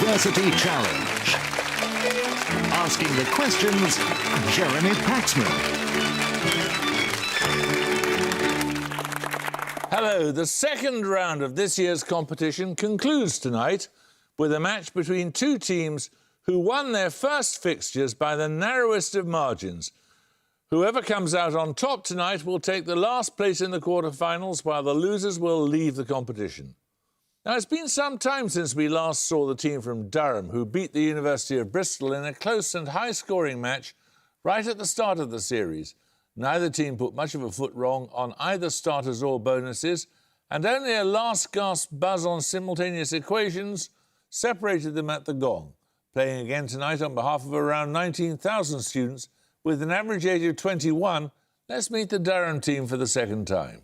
University Challenge. Asking the questions, Jeremy Paxman. Hello, the second round of this year's competition concludes tonight with a match between two teams who won their first fixtures by the narrowest of margins. Whoever comes out on top tonight will take the last place in the quarter-finals, while the losers will leave the competition. Now, it's been some time since we last saw the team from Durham, who beat the University of Bristol in a close and high-scoring match right at the start of the series. Neither team put much of a foot wrong on either starters or bonuses, and only a last-gasp buzz on simultaneous equations separated them at the gong. Playing again tonight on behalf of around 19,000 students, with an average age of 21, let's meet the Durham team for the second time.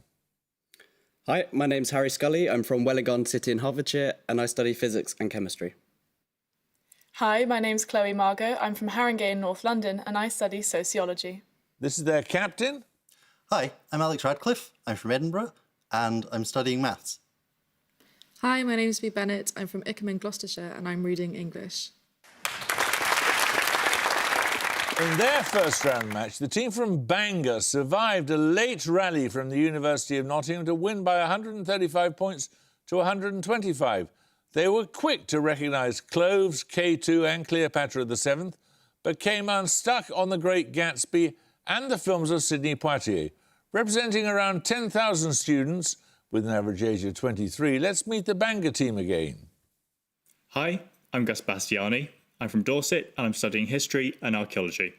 Hi, my name's Harry Scully. I'm from Wellingon City in Hertfordshire, and I study physics and chemistry. Hi, my name's Chloe Margot. I'm from Haringey in North London, and I study sociology. This is their captain. Hi, I'm Alex Radcliffe. I'm from Edinburgh, and I'm studying maths. Hi, my name's Bea Bennett. I'm from Ickham in Gloucestershire, and I'm reading English. In their first round match, the team from Bangor survived a late rally from the University of Nottingham to win by 135 points to 125. They were quick to recognise Cloves, K2 and Cleopatra VII, but came unstuck on The Great Gatsby and the films of Sidney Poitier. Representing around 10,000 students with an average age of 23, let's meet the Bangor team again. Hi, I'm Gus Bastiani. I'm from Dorset and I'm studying history and archaeology.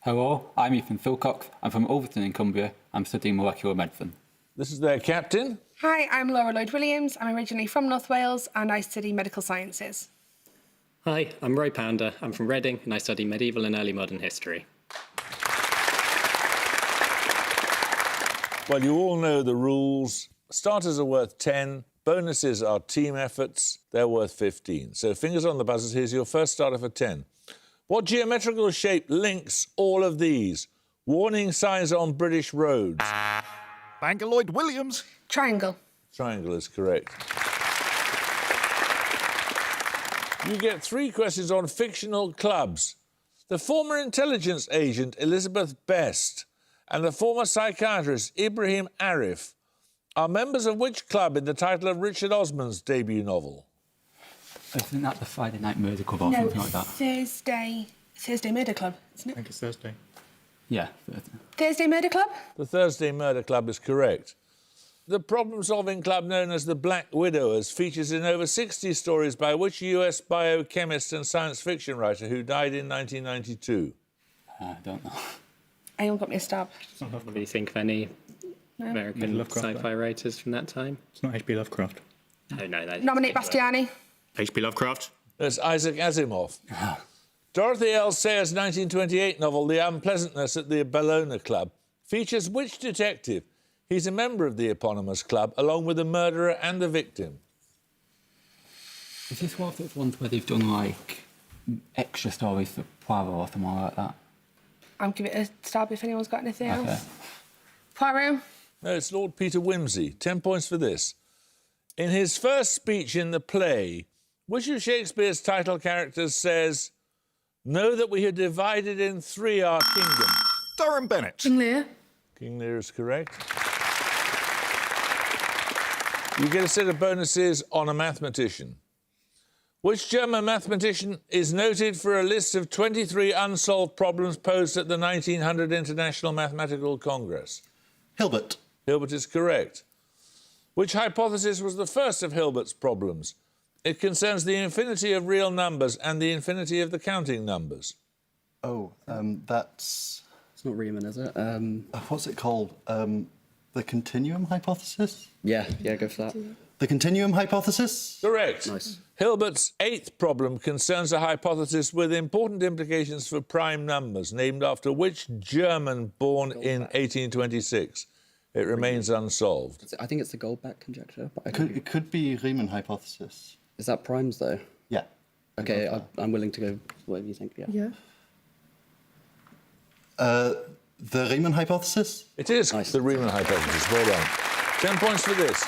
Hello, I'm Ethan Philcock. I'm from Overton in Cumbria. I'm studying molecular medicine. This is their captain. Hi, I'm Laura Lloyd-Williams. I'm originally from North Wales and I study medical sciences. Hi, I'm Roy Pounder. I'm from Reading and I study medieval and early modern history. Well, you all know the rules. Starters are worth 10. Bonuses are team efforts. They're worth 15. So fingers on the buzzers. Here's your first starter for 10. What geometrical shape links all of these? Warning signs on British roads. Bangor Lloyd-Williams. Triangle. Triangle is correct. You get 3 questions on fictional clubs. The former intelligence agent Elizabeth Best and the former psychiatrist Ibrahim Arif are members of which club in the title of Richard Osman's debut novel? Isn't that the Friday Night Murder Club or something like that? Thursday Murder Club, isn't it? I think it's Thursday. Yeah. Thursday Murder Club? The Thursday Murder Club is correct. The problem-solving club known as the Black Widowers features in over 60 stories by which US biochemist and science fiction writer who died in 1992? I don't know. Anyone got me a stab? What do you think of any American sci-fi writers from that time? It's not H.P. Lovecraft. No. Nominate Bastiani. H.P. Lovecraft. That's Isaac Asimov. Dorothy L. Sayers' 1928 novel The Unpleasantness at the Bellona Club features which detective? He's a member of the eponymous club, along with the murderer and the victim. Is this one of those ones where they've done, like, extra stories for Poirot or something like that? I'll give it a stab if anyone's got anything else. Poirot. No, it's Lord Peter Wimsey. 10 points for this. In his first speech in the play, which of Shakespeare's title characters says, "Know that we are divided in 3 our kingdom"? Durham Bennett. King Lear. King Lear is correct. You get a set of bonuses on a mathematician. Which German mathematician is noted for a list of 23 unsolved problems posed at the 1900 International Mathematical Congress? Hilbert. Hilbert is correct. Which hypothesis was the first of Hilbert's problems? It concerns the infinity of real numbers and the infinity of the counting numbers. Oh, that's... It's not Riemann, is it? What's it called? The continuum hypothesis? Yeah, go for that. The continuum hypothesis? Correct. Nice. Hilbert's 8th problem concerns a hypothesis with important implications for prime numbers, named after which German born in 1826? It remains unsolved. I think it's the Goldbach conjecture. But It could be Riemann hypothesis. Is that primes, though? Yeah. OK, I'm willing to go whatever you think, Yeah. The Riemann hypothesis? It is Nice. the Riemann hypothesis. Well done. 10 points for this.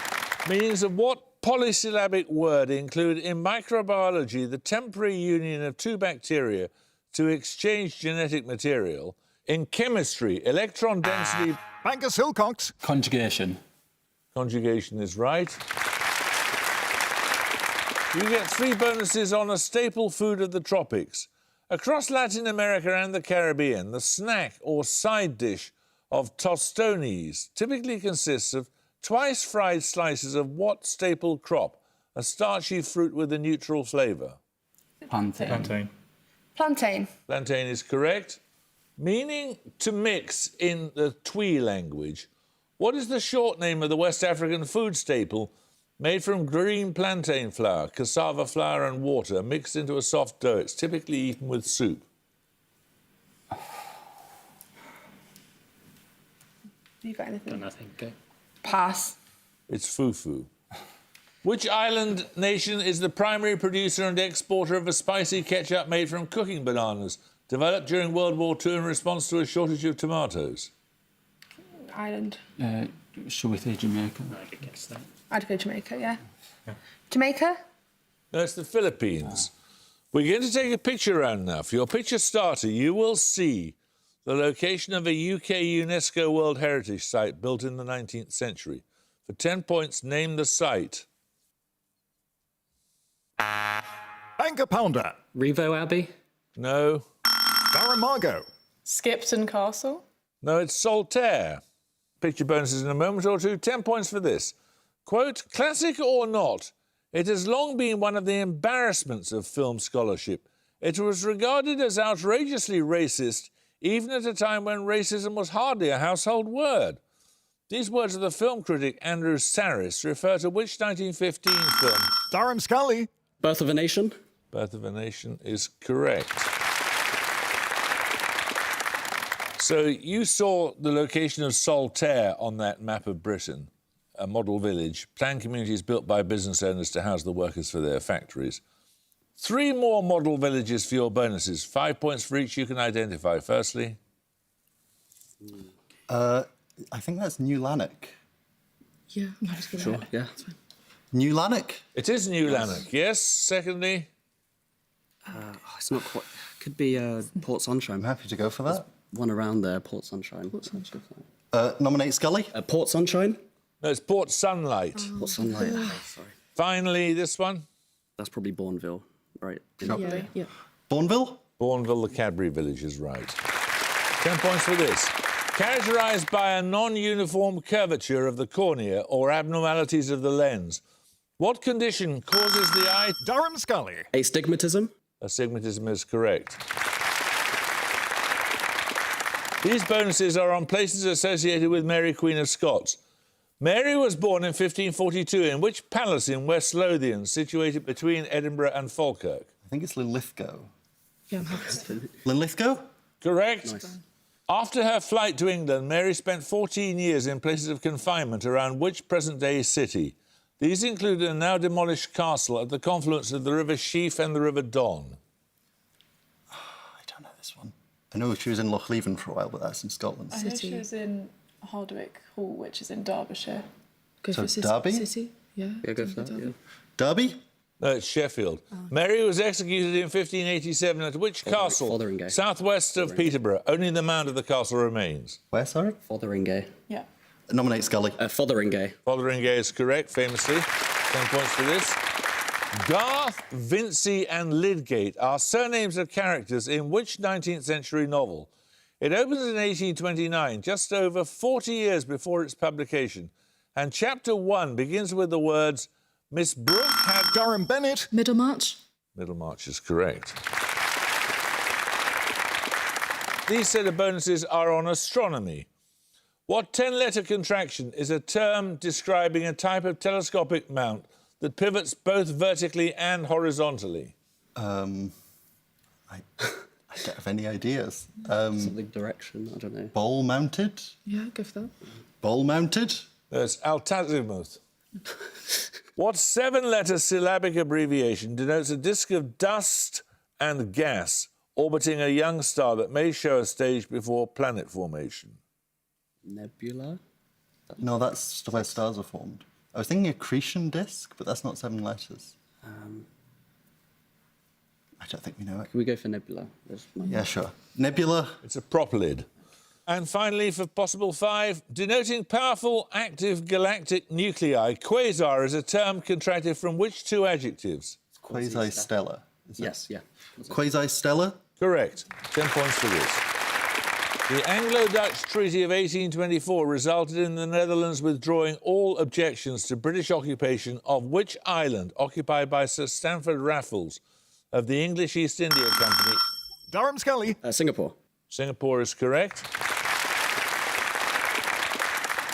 Meanings of what polysyllabic word include in microbiology the temporary union of two bacteria to exchange genetic material? In chemistry, electron density... Banker Silcox. Conjugation. Conjugation is right. You get 3 bonuses on a staple food of the tropics. Across Latin America and the Caribbean, the snack or side dish of tostones typically consists of twice fried slices of what staple crop? A starchy fruit with a neutral flavour. Plantain. Plantain. Plantain. Plantain is correct. Meaning to mix in the Twi language, what is the short name of the West African food staple made from green plantain flour, cassava flour and water mixed into a soft dough? It's typically eaten with soup. You got anything? Nothing. Go. Pass. It's fufu. Which island nation is the primary producer and exporter of a spicy ketchup made from cooking bananas, developed during World War II in response to a shortage of tomatoes? Island. Shall we say Jamaica? I could guess that. I'd go Jamaica, yeah. Jamaica? No, it's the Philippines. We're going to take a picture round now. For your picture starter, you will see the location of a UK UNESCO World Heritage Site built in the 19th century. For 10 points, name the site. Banker Pounder. Revo Abbey? No. Darren Margot. Skipton Castle. No, it's Saltaire. Picture bonuses in a moment or two. 10 points for this. Quote, classic or not, it has long been one of the embarrassments of film scholarship. It was regarded as outrageously racist, even at a time when racism was hardly a household word. These words of the film critic Andrew Sarris refer to which 1915 film? Durham Scully. Birth of a Nation? Birth of a Nation is correct. So you saw the location of Saltaire on that map of Britain, a model village, planned communities built by business owners to house the workers for their factories. 3 more model villages for your bonuses. 5 points for each you can identify. Firstly? I think that's New Lanark. Yeah, I'm happy to go Sure, there. yeah. That's fine. New Lanark? It is New Lanark, yes. Secondly? It's not quite... Could be Port Sunshine. I'm happy to go for that. One around there, Port Sunshine. Port Sunshine. Nominate Scully. Port Sunshine? No, it's Port Sunlight. Port Sunlight. Sorry. Finally, this one? That's probably Bourneville, right? Yeah, yeah. Bourneville? Bourneville, the Cadbury village is right. 10 points for this. Characterised by a non-uniform curvature of the cornea or abnormalities of the lens, what condition causes the eye... Durham Scully. Astigmatism? Astigmatism is correct. These bonuses are on places associated with Mary, Queen of Scots. Mary was born in 1542 in which palace in West Lothian, situated between Edinburgh and Falkirk? I think it's Linlithgow. Yeah, I'm happy to. Linlithgow? Correct. Nice. After her flight to England, Mary spent 14 years in places of confinement around which present-day city? These included a now-demolished castle at the confluence of the River Sheaf and the River Don. I don't know this one. I know she was in Lochleven for a while, but that's in Scotland. I know she was in Hardwick Hall, which is in Derbyshire. Go So for City. Derby? City? Yeah. Yeah, go for that, yeah. Derby? No, it's Sheffield. Mary was executed in 1587 at which castle? Fotheringay. Southwest of Peterborough. Only the mound of the castle remains. Where, sorry? Fotheringay. Yeah. Nominate Scully. Fotheringay. Fotheringay is correct, famously. 10 points for this. Garth, Vincey and Lydgate are surnames of characters in which 19th century novel? It opens in 1829, just over 40 years before its publication, and chapter 1 begins with the words, Miss Brooke had... Durham Bennett. Middlemarch. Middlemarch is correct. These set of bonuses are on astronomy. What 10-letter contraction is a term describing a type of telescopic mount that pivots both vertically and horizontally? I don't have any ideas. Something direction, I don't know. Bowl mounted? Yeah, go for that. Bowl mounted? That's altazimuth. What 7-letter syllabic abbreviation denotes a disk of dust and gas orbiting a young star that may show a stage before planet formation? Nebula? No, that's where stars are formed. I was thinking accretion disc, but that's not 7 letters. I don't think we know it. Can we go for nebula? Yeah, sure. Nebula. It's a proplid. And finally, for possible 5, denoting powerful active galactic nuclei, quasar is a term contracted from which 2 adjectives? Quasi-stellar. is it? Yes, yeah. Quasi-stellar? Correct. 10 points for this. The Anglo-Dutch Treaty of 1824 resulted in the Netherlands withdrawing all objections to British occupation of which island occupied by Sir Stamford Raffles of the English East India Company? Durham Scully. Singapore. Singapore is correct.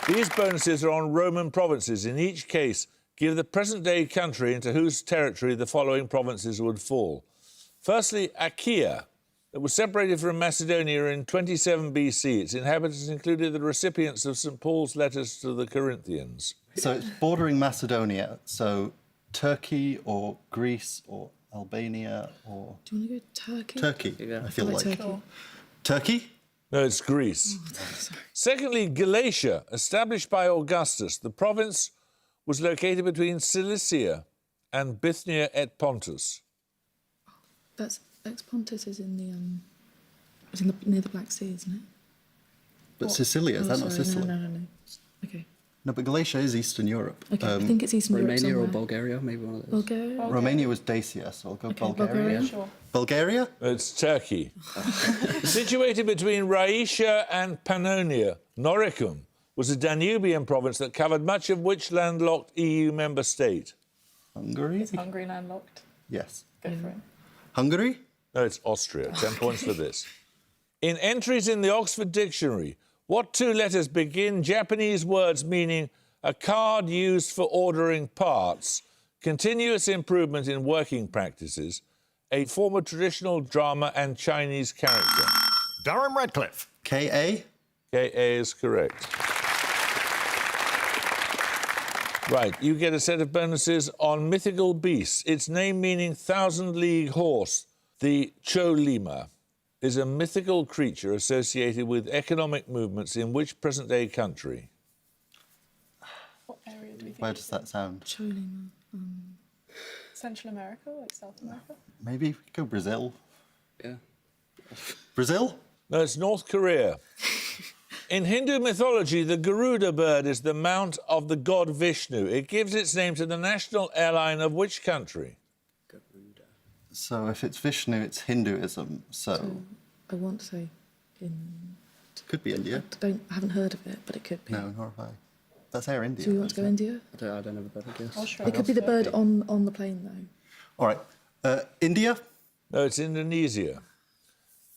These bonuses are on Roman provinces. In each case, give the present-day country into whose territory the following provinces would fall. Firstly, Achaia, that was separated from Macedonia in 27 BC. Its inhabitants included the recipients of St. Paul's letters to the Corinthians. So it's bordering Macedonia. So Turkey or Greece or Albania or... Do you want to go Turkey? Turkey, Yeah. I feel like. Turkey. Turkey? No, it's Greece. Secondly, Galatia, established by Augustus. The province was located between Cilicia and Bithynia et Pontus. That's Pontus is in the it's in the near the Black Sea, isn't it? But Sicilia, is that not sorry, Sicily? No. Okay. No, but Galatia is Eastern Europe. Okay. I think it's Eastern Europe Romania or somewhere. Bulgaria, maybe one of those. Bulgaria. Romania was Dacia, so I'll go Okay, Bulgaria. Bulgaria. Sure. Bulgaria? It's Turkey. Situated between Rhaetia and Pannonia, Noricum was a Danubian province that covered much of which landlocked EU member state? Hungary? Is Hungary landlocked? Yes. Go for it. Hungary? No, it's Austria. 10 points for this. In entries in the Oxford Dictionary, what 2 letters begin Japanese words meaning a card used for ordering parts, continuous improvement in working practices, a form of traditional drama and Chinese character? Durham Radcliffe. K.A.? K.A. is correct. Right, you get a set of bonuses on mythical beasts. Its name meaning thousand-league horse, the Cholima, is a mythical creature associated with economic movements in which present-day country? What area do we think? Where does that sound? Cholima. Central America, like South America? Maybe we could go Brazil. Yeah. Brazil? No, it's North Korea. In Hindu mythology, the Garuda bird is the mount of the god Vishnu. It gives its name to the national airline of which country? So if it's Vishnu, it's Hinduism. So I want to say in. could be India. I haven't heard of it, but it could be. No, nor have I. That's Air India. Do we want to go India? I don't have a better guess. Australia. It could be the bird on the plane though. All right. India? No, it's Indonesia.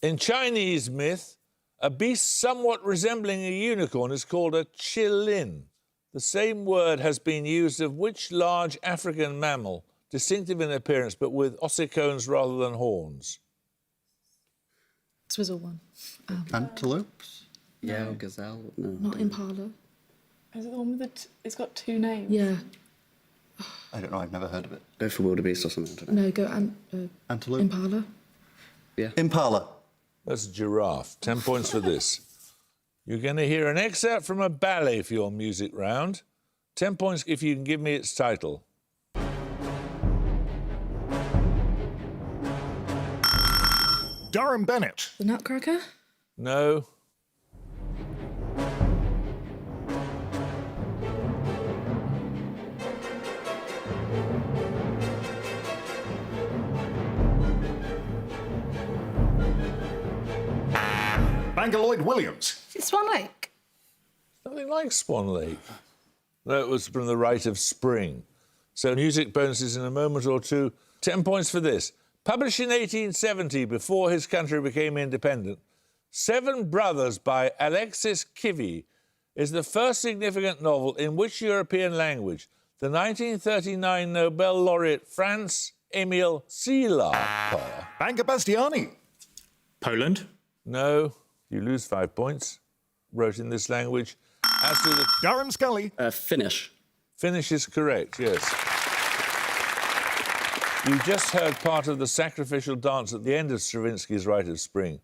In Chinese myth, a beast somewhat resembling a unicorn is called a qilin. The same word has been used of which large African mammal, distinctive in appearance but with ossicones rather than horns? Swizzle one. Antelopes? Yeah, or gazelle. No. Not impala. Is it the one with it's got 2 names? Yeah. I don't know. I've never heard of it. Go for wildebeest or something. I don't know. No, go Antelope? impala. Impala. That's a giraffe. 10 points for this. You're going to hear an excerpt from a ballet for your music round. 10 points if you can give me its title. Durham Bennett. The Nutcracker. No. Bangor Williams. Is it Swan Lake? Nothing like Swan Lake. That was from the Rite of Spring. So music bonuses in a moment or two. 10 points for this. Published in 1870, before his country became independent, Seven Brothers by Alexis Kivi is the first significant novel in which European language? The 1939 Nobel laureate Franz Emil Celar. Bangor Bastiani. Poland. No, you lose 5 points. Wrote in this language. As to the Durham Scully. Finnish. Finnish is correct, yes. You just heard part of the sacrificial dance at the end of Stravinsky's Rite of Spring,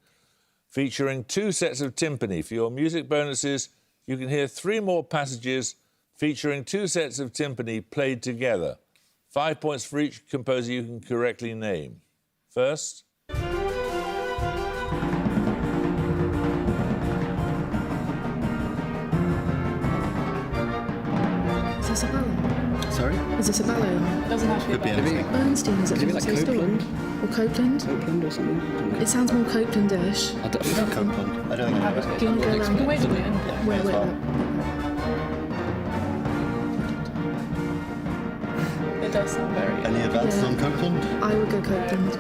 featuring 2 sets of timpani. For your music bonuses, you can hear 3 more passages featuring 2 sets of timpani played together. 5 points for each composer you can correctly name. First. Is this a ballet? Sorry? Is this a ballet? It doesn't have to be Could be a ballet. anything. Bernstein, is it? Could it be like Say Story? Copeland? Or Copeland? Copeland or something? I don't know. It sounds more Copeland-ish. I don't know. Copeland. I don't think I know. Do you want to go around? Wait a minute. Wait. It does sound very... Any advances Yeah. on Copeland? I would go Copeland.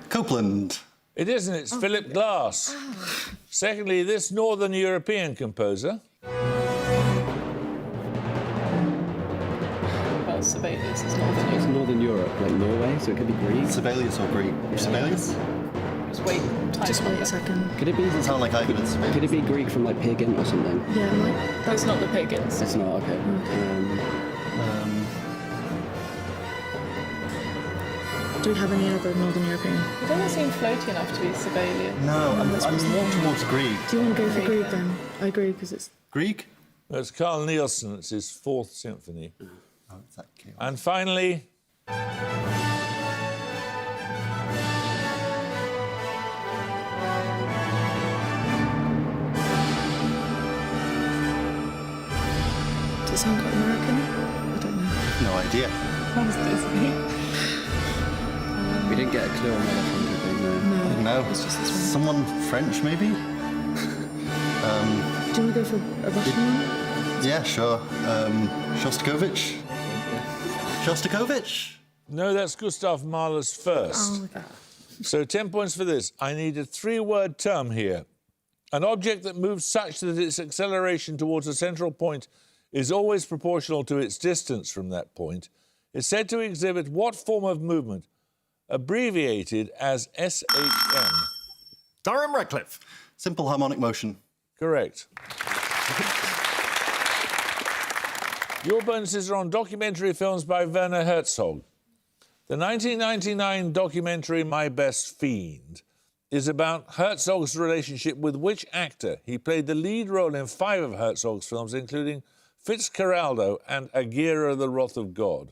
Copeland. It isn't, it's Philip Glass. Secondly, this Northern European composer. Well, Sibelius is It's not... Northern Europe, like Norway, so it could be Greece. Sibelius or Greek? Sibelius? Just wait. Just wait a second. Could it be? Doesn't sound like I could Sibelius. Could it be Greek from like pagan or something? Yeah, like That's not the pagans. It's not. Okay. do we have any other Northern European? It doesn't seem floaty enough to be Sibelius. No, I'm that's what's more the- towards Greek. Do you want to go for Greek then? I agree because it's Greek? It's Carl Nielsen, it's his 4th symphony. Oh, it's that chaos. And finally, does it sound quite American? I don't know. No idea. Sounds Disney. We didn't get a clue on where they're from, did we? No. No. It's just this one. Someone French, maybe? Do you want to go for a Russian one? Yeah, sure. Shostakovich? Shostakovich? no, that's Gustav Mahler's first. Oh, okay. So 10 points for this. I need a 3-word term here. An object that moves such that its acceleration towards a central point is always proportional to its distance from that point is said to exhibit what form of movement? Abbreviated as SHM. Durham Redcliffe. Simple harmonic motion. Correct. Your bonuses are on documentary films by Werner Herzog. The 1999 documentary My Best Fiend is about Herzog's relationship with which actor? He played the lead role in 5 of Herzog's films, including Fitzcarraldo and Aguirre, the Wrath of God.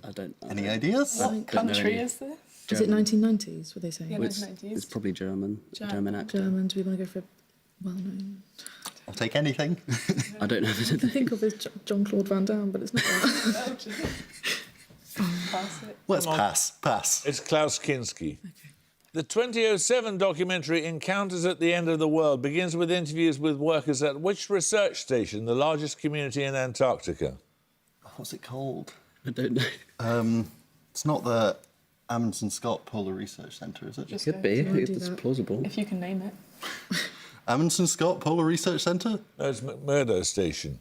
I don't know. Any ideas? What country is this? Is it 1990s? Were they saying? Yeah, It's, 1990s. it's probably German. German actor. German. Do we want to go for well-known? I'll take anything. I don't know. I think of as Jean-Claude Van Damme, but it's not that. Pass it. Let's pass. Pass. It's Klaus Kinski. The 2007 documentary Encounters at the End of the World begins with interviews with workers at which research station, the largest community in Antarctica? What's it called? I don't know. It's not the Amundsen Scott Polar Research Centre, is it? Just Could go. be. you wanna do It's that? plausible. If you can name it. Amundsen Scott Polar Research Centre? No, it's McMurdo Station.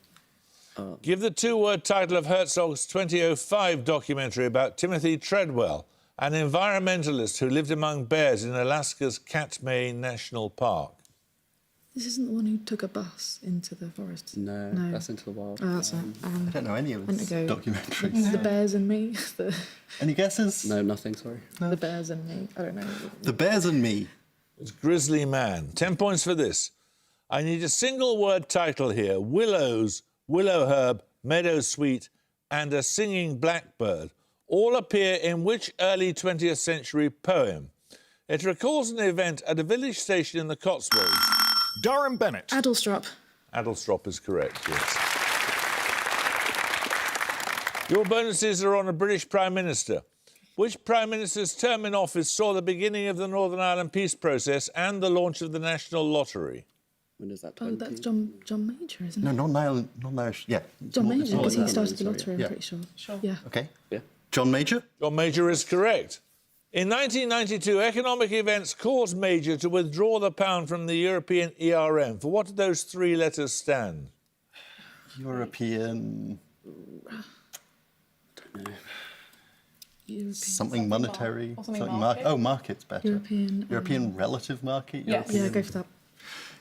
Give the 2-word title of Herzog's 2005 documentary about Timothy Treadwell, an environmentalist who lived among bears in Alaska's Katmai National Park. This isn't the one who took a bus into the forest. No, No. that's Into the Wild. Oh, that's it. I don't know any of Want his to go- documentaries. The Bears and Me. Any guesses? No, nothing. Sorry. The Bears and Me. I don't know. The Bears and Me. It's Grizzly Man. 10 points for this. I need a single-word title here. Willows, willow herb, meadow sweet, and a singing blackbird all appear in which early 20th century poem? It recalls an event at a village station in the Cotswolds. Durham Bennett. Adelstrop. Adelstrop is correct, yes. Your bonuses are on a British Prime Minister. Which Prime Minister's term in office saw the beginning of the Northern Ireland peace process and the launch of the National Lottery? When is that? Oh, 20? that's John Major, isn't it? No, non-Irish. Yeah. John Major, because he Ireland, started the sorry. lottery, I'm Yeah. pretty sure. Sure. Yeah. Okay. Yeah. John Major? John Major is correct. In 1992, economic events caused Major to withdraw the pound from the European ERM. For what did those 3 letters stand? European... European. Something monetary. Or something market. Oh, market's better. European, European relative market? Yes. Yeah, go for that.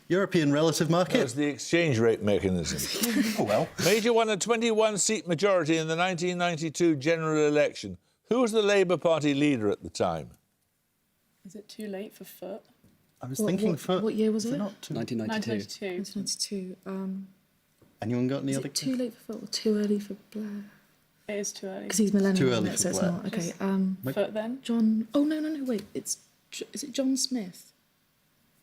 European relative That market? was the exchange rate mechanism. Oh, well. Major won a 21-seat majority in the 1992 general election. Who was the Labour Party leader at the time? Is it too late for foot? I was thinking for... What year was is it? Not too... 1992. 1992. 1992. Anyone got any Is other? it too late for foot or too early for Blair? It is too early. Because he's millennial, Too early isn't it? for So it's Blair. not. Okay. Foot then? John. Oh no! Wait. Is it John Smith?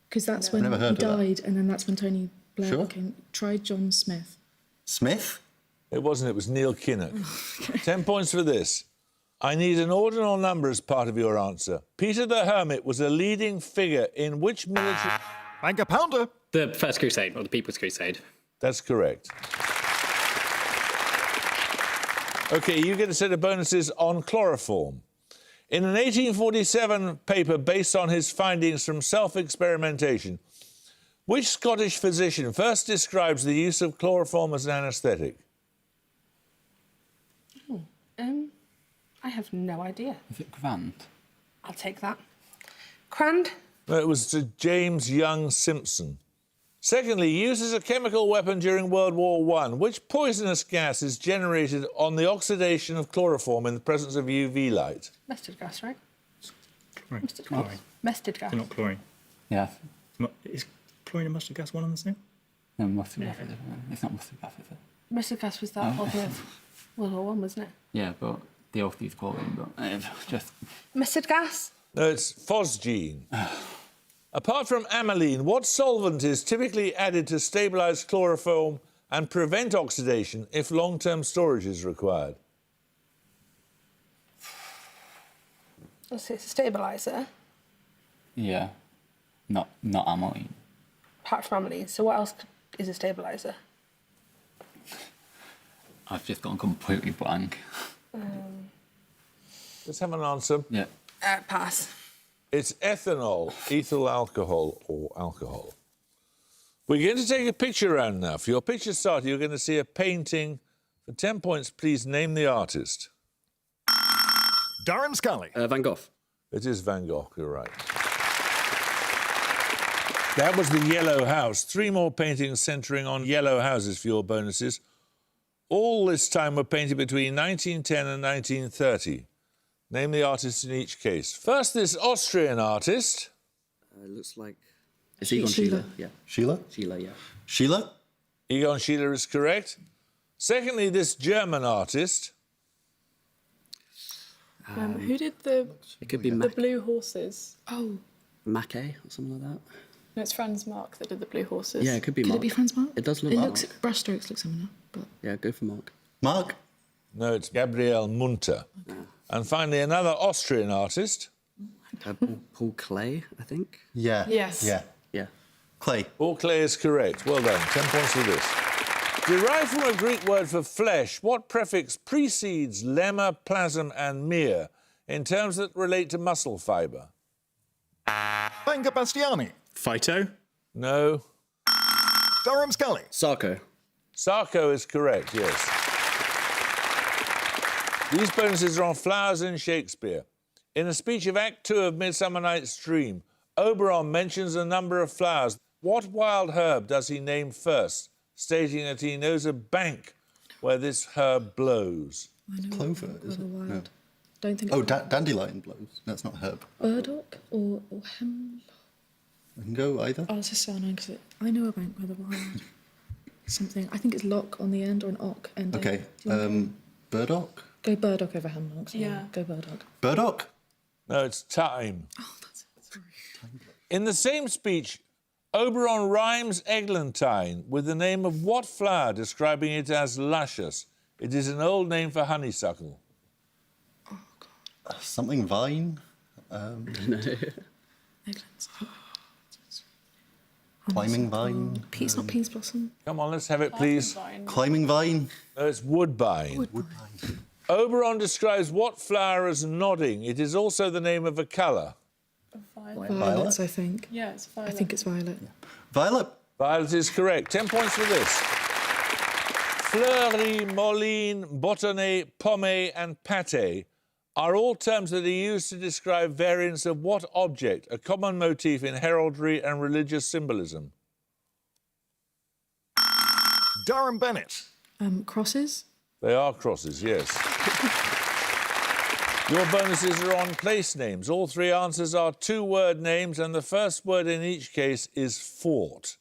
Because that's when Never he heard of that. died, and then that's when Tony Blair Sure. became. Try John Smith. Smith? It wasn't, it was Neil Kinnock. 10 points for this. I need an ordinal number as part of your answer. Peter the Hermit was a leading figure in which military... Banker Pounder. The First Crusade, or the People's Crusade. That's correct. OK, you get a set of bonuses on chloroform. In an 1847 paper based on his findings from self-experimentation, which Scottish physician first describes the use of chloroform as an anaesthetic? I have no idea. Is it Grant? I'll take that. Crand? No, it was to James Young Simpson. Secondly, used as a chemical weapon during World War I, which poisonous gas is generated on the oxidation of chloroform in the presence of UV light? Mustard gas, right? Chlorine. Mustard Chlorine. gas. Mustard gas. They're not chlorine. Yeah. Is chlorine and mustard gas one and the same? No, mustard gas. It's not mustard gas, is it? Mustard gas was that of World War I, wasn't it? Yeah, but they also use chlorine, but just... Mustard gas? No, it's phosgene. Apart from aniline, what solvent is typically added to stabilise chloroform and prevent oxidation if long-term storage is required? Let's say it's a stabiliser, Yeah. Not amyline. apart from aniline. So what else is a stabiliser? I've just gone completely blank. Let's have an answer. Yeah. Pass. It's ethanol, ethyl alcohol, or alcohol. We're going to take a picture round now. For your picture starter, you're going to see a painting. For 10 points, please name the artist. Durham Scully. Van Gogh. It is Van Gogh, you're right. That was the Yellow House. 3 more paintings centring on yellow houses for your bonuses. All this time were painted between 1910 and 1930. Name the artist in each case. First, this Austrian artist. Looks like... It's Egon Sheila. Schiele. Yeah. Sheila? Sheila, yeah. Sheila? Egon Schiele is correct. Secondly, this German artist. Who did the It could be the blue horses? Oh, Mackay or something like that. No, it's Franz Marc that did the blue horses. Yeah, it could be could Mark. it be Franz Marc? It does look It like looks Mark. brushstrokes look similar, but Yeah, go for Mark. Mark? No, it's Gabriel Munter. And finally, another Austrian artist. Paul Klee, I think. Yeah. Yes. Yeah. Yeah. Clay. Paul Klee is correct. Well done. 10 points for this. Derived from a Greek word for flesh, what prefix precedes lemma, plasm, and mere in terms that relate to muscle fibre? Banker Bastiani. Phyto? No. Durham Scully. Sarko. Sarko is correct, yes. These bonuses are on flowers in Shakespeare. In a speech of Act 2 of Midsummer Night's Dream, Oberon mentions a number of flowers. What wild herb does he name first, stating that he knows a bank where this herb blows? I know Clover, what is it? wild. No. Don't think. Oh, it's dandelion blows. That's not herb. burdock or hemlock. I can go either. Oh, this is so annoying because I know a bank with a wild something. I think it's lock on the end or an ock ending. Okay. Do you want Burdock? go burdock over hemlock. So Yeah. Go burdock. Burdock? No, it's thyme. Oh, that's sorry. In the same speech, Oberon rhymes eglantine with the name of what flower, describing it as luscious? It is an old name for honeysuckle. Something vine? Egglands. Climbing vine? Peas, not peas blossom. Come on, let's have it, please. Climbing vine? No, it's woodbine. Oberon describes what flower as nodding. It is also the name of a colour. Violets, I think. Yeah, it's violet. I think it's violet. Violet? Violet is correct. 10 points for this. Fleury, moline, botonnais, pomme and pâté are all terms that are used to describe variants of what object, a common motif in heraldry and religious symbolism? Durham Bennett. Crosses. They are crosses, yes. Your bonuses are on place names. All 3 answers are 2-word names, and the first word in each case is fort.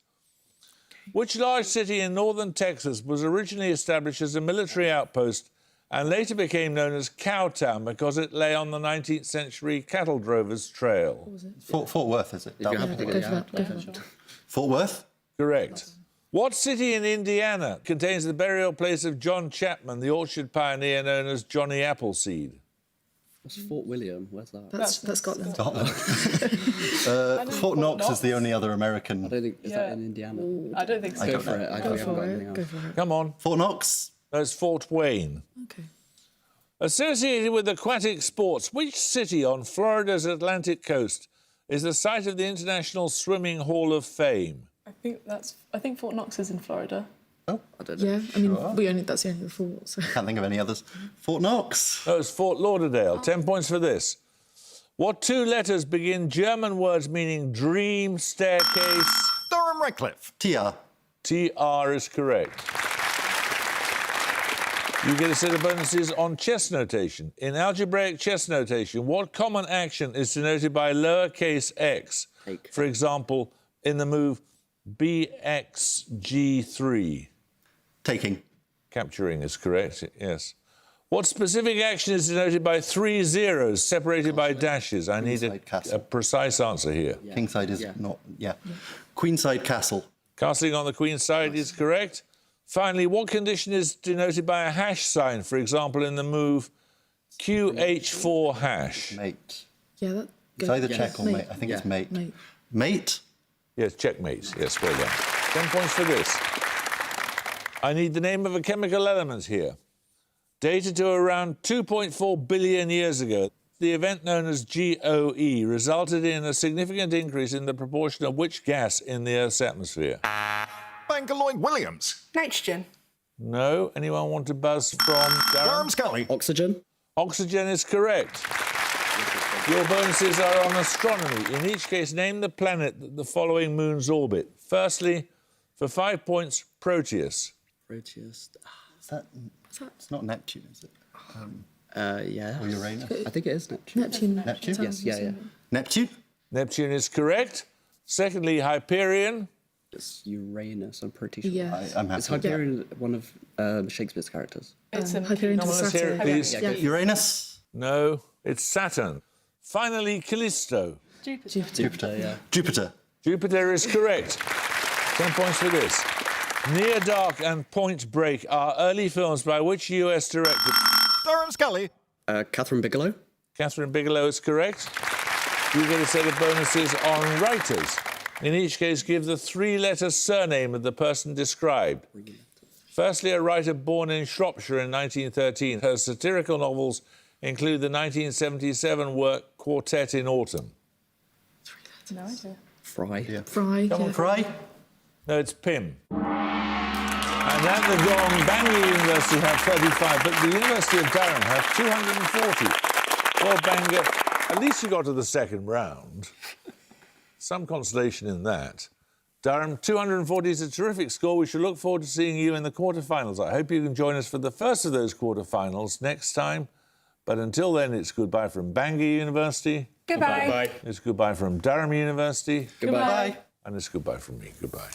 Which large city in northern Texas was originally established as a military outpost and later became known as Cowtown because it lay on the 19th century cattle drovers' trail? Fort Worth, is it? If you're That happy one. to Go for that. Go for that. Fort Worth? Correct. What city in Indiana contains the burial place of John Chapman, the orchard pioneer known as Johnny Appleseed? What's Fort William? Where's that? That's Scotland. Scotland. Fort Knox is the only other American. I don't think, is that in Indiana? I don't think so. Go for it. I Go haven't got for anything it. else. Go for it. Come on. Fort Knox? No, it's Fort Wayne. Okay. Associated with aquatic sports, which city on Florida's Atlantic coast is the site of the International Swimming Hall of Fame? I think Fort Knox is in Florida. Oh, I don't know. Yeah, I mean, that's the only fort. So. can't think of any others. Fort Knox. No, it's Fort Lauderdale. 10 points for this. What two letters begin German words meaning dream, staircase? Durham Redcliffe. TR. TR is correct. You get a set of bonuses on chess notation. In algebraic chess notation, what common action is denoted by lowercase x? Take. For example, in the move bxg3. Taking. Capturing is correct, yes. What specific action is denoted by 3 zeros separated by dashes? I need Queenside Castle. a precise answer here. Kingside is not. Yeah. Queenside Castle. Castling on the queen's side is correct. Finally, what condition is denoted by a hash sign? For example, in the move QH4 hash. Mate. Yeah, that. It's either check or mate. I think it's mate. Mate. Mate? Yes, checkmate. Yes, well done. 10 points for this. I need the name of a chemical element here. Dated to around 2.4 billion years ago, the event known as GOE resulted in a significant increase in the proportion of which gas in the Earth's atmosphere? Bangor Williams. Nitrogen. No? Anyone want to buzz from Durham? Durham Scully. Oxygen? Oxygen is correct. Your bonuses are on astronomy. In each case, name the planet that the following moons orbit. Firstly, for 5 points, Proteus. Proteus? Is that? It's not Neptune, is it? Yeah. Or Uranus? I think it is Neptune. Neptune. Neptune? Yes, yeah. Neptune? Neptune is correct. Secondly, Hyperion. It's Uranus, I'm pretty sure. Yeah. I'm happy. Is Hyperion one of Shakespeare's characters? It's in Hyperion to Let's hear it, Saturn. please. Yeah. Uranus? No, it's Saturn. Finally, Callisto. Jupiter. Yeah. Jupiter. Jupiter is correct. 10 points for this. Near Dark and Point Break are early films by which US director? Durham Scully. Catherine Bigelow? Catherine Bigelow is correct. You get a set of bonuses on writers. In each case, give the 3-letter surname of the person described. Firstly, a writer born in Shropshire in 1913. Her satirical novels include the 1977 work Quartet in Autumn. No idea. Fry? Yeah. Fry. Come on, yeah. Fry. No, it's Pym. And at the gong, Bangor University have 35, but the University of Durham have 240. Well, Bangor, at least you got to the second round. Some consolation in that. Durham, 240 is a terrific score. We shall look forward to seeing you in the quarterfinals. I hope you can join us for the first of those quarterfinals next time. But until then, it's goodbye from Bangor University. Goodbye. Bye. It's goodbye from Durham University. Goodbye. And it's goodbye from me. Goodbye.